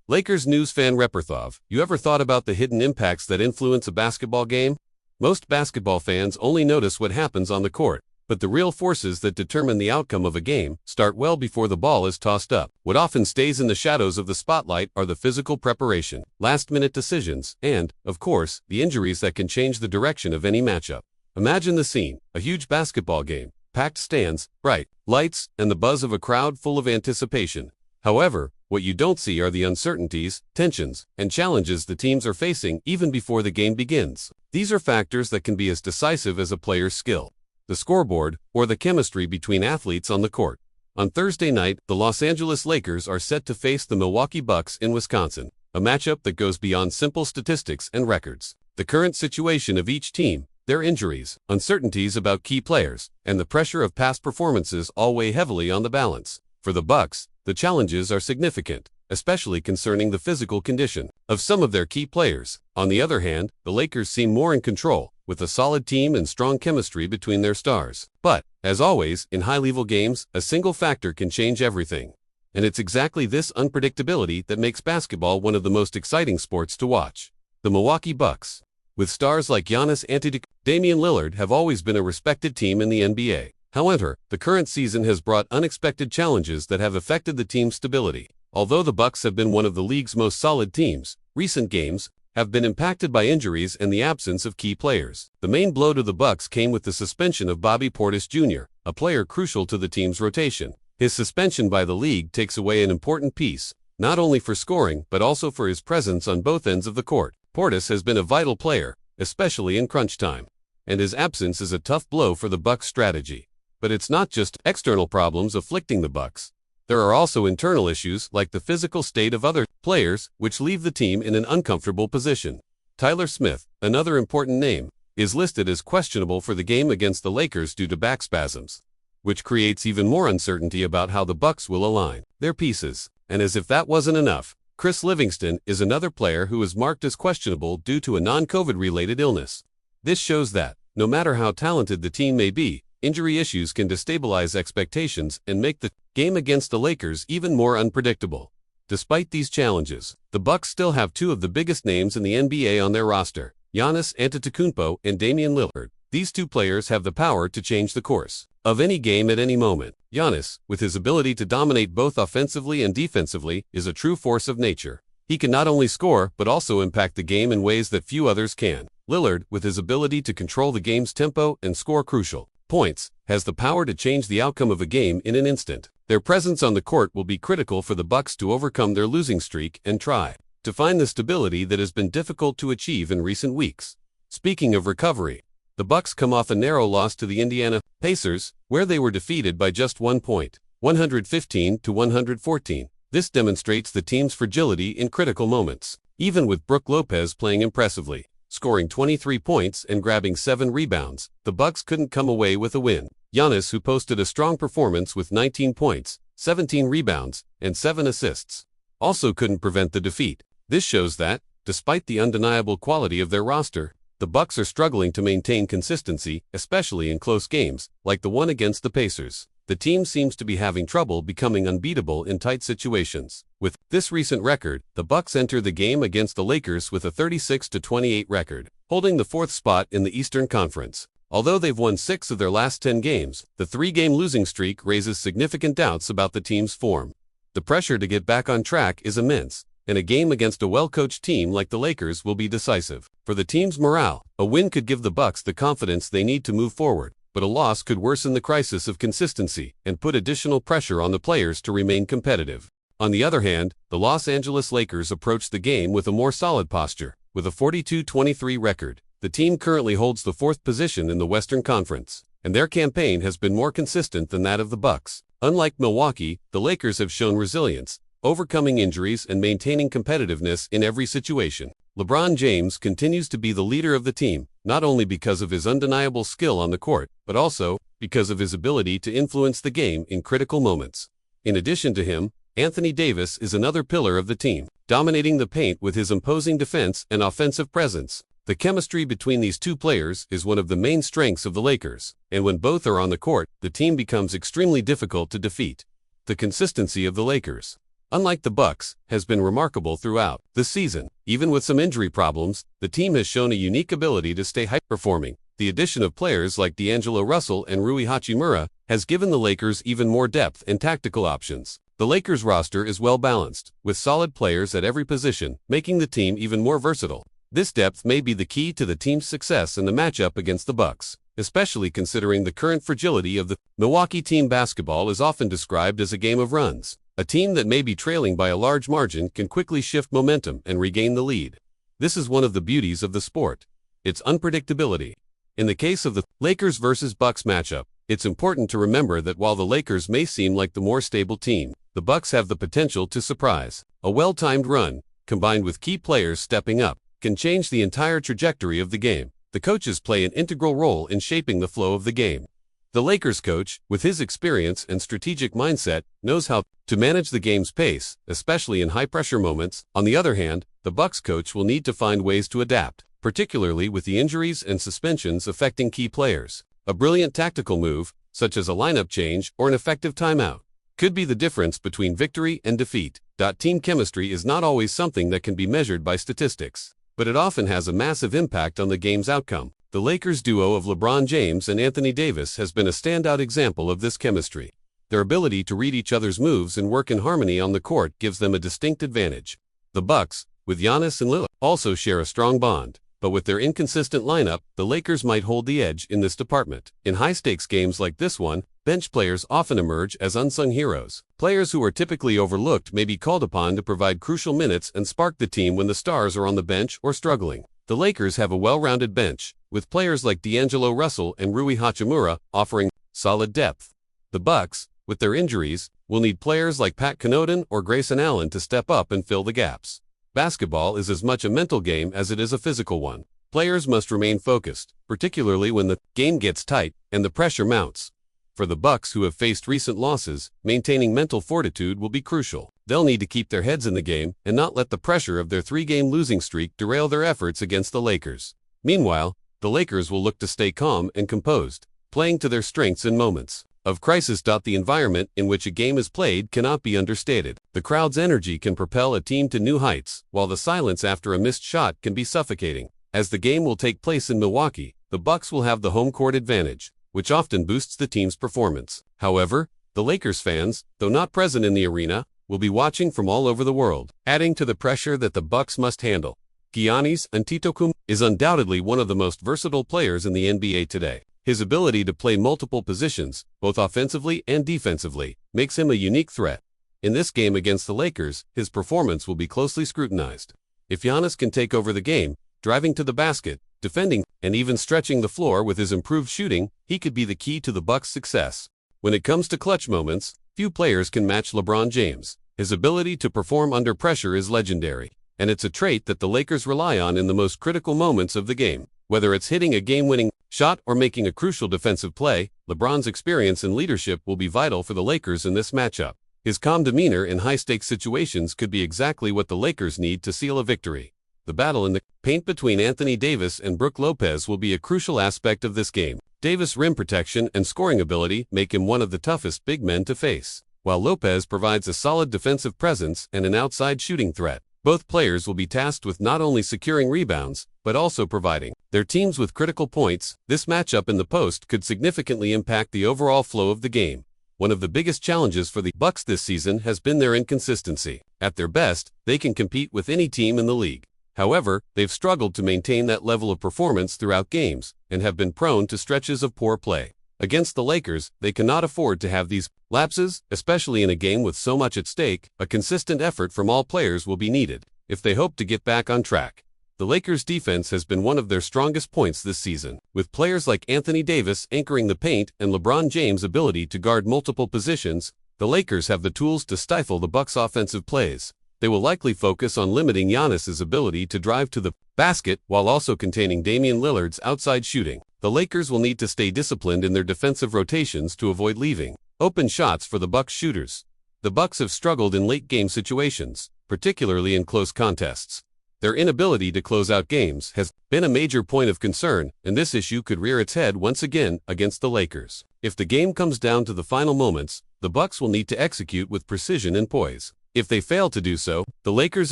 Lakers news fan Reperthov, you ever thought about the hidden impacts that influence a basketball game? Most basketball fans only notice what happens on the court, but the real forces that determine the outcome of a game start well before the ball is tossed up. What often stays in the shadows of the spotlight are the physical preparation, last-minute decisions, and, of course, the injuries that can change the direction of any matchup. Imagine the scene: a huge basketball game, packed stands, bright lights, and the buzz of a crowd full of anticipation. However, what you don't see are the uncertainties, tensions, and challenges the teams are facing even before the game begins. These are factors that can be as decisive as a player's skill, the scoreboard, or the chemistry between athletes on the court. On Thursday night, the Los Angeles Lakers are set to face the Milwaukee Bucks in Wisconsin, a matchup that goes beyond simple statistics and records. The current situation of each team, their injuries, uncertainties about key players, and the pressure of past performances all weigh heavily on the balance. For the Bucks, the challenges are significant, especially concerning the physical condition of some of their key players. On the other hand, the Lakers seem more in control, with a solid team and strong chemistry between their stars. But, as always, in high-level games, a single factor can change everything. And it's exactly this unpredictability that makes basketball one of the most exciting sports to watch. The Milwaukee Bucks, with stars like Giannis Antetokounmpo, Damian Lillard, have always been a respected team in the NBA. However, the current season has brought unexpected challenges that have affected the team's stability. Although the Bucks have been one of the league's most solid teams, recent games have been impacted by injuries and the absence of key players. The main blow to the Bucks came with the suspension of Bobby Portis Jr., a player crucial to the team's rotation. His suspension by the league takes away an important piece, not only for scoring but also for his presence on both ends of the court. Portis has been a vital player, especially in crunch time, and his absence is a tough blow for the Bucks' strategy. But it's not just external problems afflicting the Bucks. There are also internal issues like the physical state of other players, which leave the team in an uncomfortable position. Tyler Smith, another important name, is listed as questionable for the game against the Lakers due to back spasms, which creates even more uncertainty about how the Bucks will align their pieces. And as if that wasn't enough, Chris Livingston is another player who is marked as questionable due to a non-COVID-related illness. This shows that, no matter how talented the team may be, injury issues can destabilize expectations and make the game against the Lakers even more unpredictable. Despite these challenges, the Bucks still have two of the biggest names in the NBA on their roster, Giannis Antetokounmpo and Damian Lillard. These two players have the power to change the course of any game at any moment. Giannis, with his ability to dominate both offensively and defensively, is a true force of nature. He can not only score but also impact the game in ways that few others can. Lillard, with his ability to control the game's tempo and score crucial points, has the power to change the outcome of a game in an instant. Their presence on the court will be critical for the Bucks to overcome their losing streak and try to find the stability that has been difficult to achieve in recent weeks. Speaking of recovery, the Bucks come off a narrow loss to the Indiana Pacers, where they were defeated by just 1 point, 115-114. This demonstrates the team's fragility in critical moments. Even with Brook Lopez playing impressively, scoring 23 points and grabbing 7 rebounds, the Bucks couldn't come away with a win. Giannis, who posted a strong performance with 19 points, 17 rebounds, and 7 assists, also couldn't prevent the defeat. This shows that, despite the undeniable quality of their roster, the Bucks are struggling to maintain consistency, especially in close games, like the one against the Pacers. The team seems to be having trouble becoming unbeatable in tight situations. With this recent record, the Bucks enter the game against the Lakers with a 36-28 record, holding the 4th spot in the Eastern Conference. Although they've won 6 of their last 10 games, the 3-game losing streak raises significant doubts about the team's form. The pressure to get back on track is immense, and a game against a well-coached team like the Lakers will be decisive. For the team's morale, a win could give the Bucks the confidence they need to move forward, but a loss could worsen the crisis of consistency and put additional pressure on the players to remain competitive. On the other hand, the Los Angeles Lakers approach the game with a more solid posture. With a 42-23 record, the team currently holds the 4th position in the Western Conference, and their campaign has been more consistent than that of the Bucks. Unlike Milwaukee, the Lakers have shown resilience, overcoming injuries and maintaining competitiveness in every situation. LeBron James continues to be the leader of the team, not only because of his undeniable skill on the court, but also because of his ability to influence the game in critical moments. In addition to him, Anthony Davis is another pillar of the team, dominating the paint with his imposing defense and offensive presence. The chemistry between these two players is one of the main strengths of the Lakers, and when both are on the court, the team becomes extremely difficult to defeat. The consistency of the Lakers. unlike the Bucks, has been remarkable throughout the season. Even with some injury problems, the team has shown a unique ability to stay high-performing. The addition of players like D'Angelo Russell and Rui Hachimura has given the Lakers even more depth and tactical options. The Lakers roster is well-balanced, with solid players at every position, making the team even more versatile. This depth may be the key to the team's success in the matchup against the Bucks, especially considering the current fragility of the Milwaukee team. Basketball is often described as a game of runs. A team that may be trailing by a large margin can quickly shift momentum and regain the lead. This is one of the beauties of the sport, its unpredictability. In the case of the Lakers versus Bucks matchup, it's important to remember that while the Lakers may seem like the more stable team, the Bucks have the potential to surprise. A well-timed run, combined with key players stepping up, can change the entire trajectory of the game. The coaches play an integral role in shaping the flow of the game. The Lakers coach, with his experience and strategic mindset, knows how to manage the game's pace, especially in high-pressure moments. On the other hand, the Bucks coach will need to find ways to adapt, particularly with the injuries and suspensions affecting key players. A brilliant tactical move, such as a lineup change or an effective timeout, could be the difference between victory and defeat. Team chemistry is not always something that can be measured by statistics, but it often has a massive impact on the game's outcome. The Lakers duo of LeBron James and Anthony Davis has been a standout example of this chemistry. Their ability to read each other's moves and work in harmony on the court gives them a distinct advantage. The Bucks, with Giannis and Lillard, also share a strong bond, but with their inconsistent lineup, the Lakers might hold the edge in this department. In high-stakes games like this one, bench players often emerge as unsung heroes. Players who are typically overlooked may be called upon to provide crucial minutes and spark the team when the stars are on the bench or struggling. The Lakers have a well-rounded bench, with players like D'Angelo Russell and Rui Hachimura offering solid depth. The Bucks, with their injuries, will need players like Pat Connaughton or Grayson Allen to step up and fill the gaps. Basketball is as much a mental game as it is a physical one. Players must remain focused, particularly when the game gets tight and the pressure mounts. For the Bucks, who have faced recent losses, maintaining mental fortitude will be crucial. They'll need to keep their heads in the game and not let the pressure of their 3-game losing streak derail their efforts against the Lakers. Meanwhile, the Lakers will look to stay calm and composed, playing to their strengths in moments of crisis. The environment in which a game is played cannot be understated. The crowd's energy can propel a team to new heights, while the silence after a missed shot can be suffocating. As the game will take place in Milwaukee, the Bucks will have the home court advantage, which often boosts the team's performance. However, the Lakers fans, though not present in the arena, will be watching from all over the world, adding to the pressure that the Bucks must handle. Giannis Antetokounmpo is undoubtedly one of the most versatile players in the NBA today. His ability to play multiple positions, both offensively and defensively, makes him a unique threat. In this game against the Lakers, his performance will be closely scrutinized. If Giannis can take over the game, driving to the basket, defending, and even stretching the floor with his improved shooting, he could be the key to the Bucks' success. When it comes to clutch moments, few players can match LeBron James. His ability to perform under pressure is legendary, and it's a trait that the Lakers rely on in the most critical moments of the game. Whether it's hitting a game-winning shot or making a crucial defensive play, LeBron's experience and leadership will be vital for the Lakers in this matchup. His calm demeanor in high-stakes situations could be exactly what the Lakers need to seal a victory. The battle in the paint between Anthony Davis and Brook Lopez will be a crucial aspect of this game. Davis' rim protection and scoring ability make him one of the toughest big men to face, while Lopez provides a solid defensive presence and an outside shooting threat. Both players will be tasked with not only securing rebounds, but also providing their teams with critical points. This matchup in the post could significantly impact the overall flow of the game. One of the biggest challenges for the Bucks this season has been their inconsistency. At their best, they can compete with any team in the league. However, they've struggled to maintain that level of performance throughout games and have been prone to stretches of poor play. Against the Lakers, they cannot afford to have these lapses, especially in a game with so much at stake. A consistent effort from all players will be needed if they hope to get back on track. The Lakers' defense has been one of their strongest points this season, with players like Anthony Davis anchoring the paint and LeBron James' ability to guard multiple positions. The Lakers have the tools to stifle the Bucks' offensive plays. They will likely focus on limiting Giannis's ability to drive to the basket while also containing Damian Lillard's outside shooting. The Lakers will need to stay disciplined in their defensive rotations to avoid leaving open shots for the Bucks shooters. The Bucks have struggled in late-game situations, particularly in close contests. Their inability to close out games has been a major point of concern, and this issue could rear its head once again against the Lakers. If the game comes down to the final moments, the Bucks will need to execute with precision and poise. If they fail to do so, the Lakers'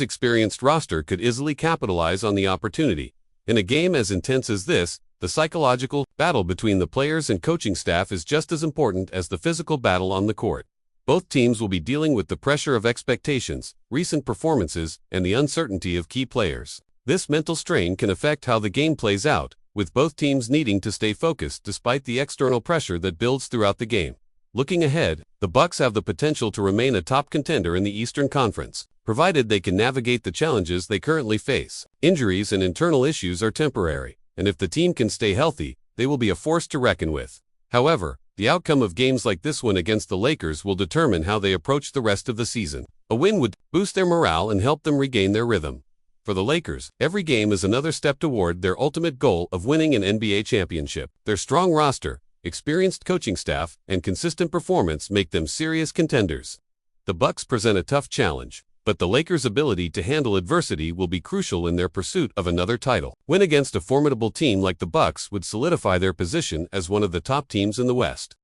experienced roster could easily capitalize on the opportunity. In a game as intense as this, the psychological battle between the players and coaching staff is just as important as the physical battle on the court. Both teams will be dealing with the pressure of expectations, recent performances, and the uncertainty of key players. This mental strain can affect how the game plays out, with both teams needing to stay focused despite the external pressure that builds throughout the game. Looking ahead, the Bucks have the potential to remain a top contender in the Eastern Conference, provided they can navigate the challenges they currently face. Injuries and internal issues are temporary, and if the team can stay healthy, they will be a force to reckon with. However, the outcome of games like this one against the Lakers will determine how they approach the rest of the season. A win would boost their morale and help them regain their rhythm. For the Lakers, every game is another step toward their ultimate goal of winning an NBA championship. Their strong roster, experienced coaching staff, and consistent performance make them serious contenders. The Bucks present a tough challenge, but the Lakers' ability to handle adversity will be crucial in their pursuit of another title. Win against a formidable team like the Bucks would solidify their position as one of the top teams in the West.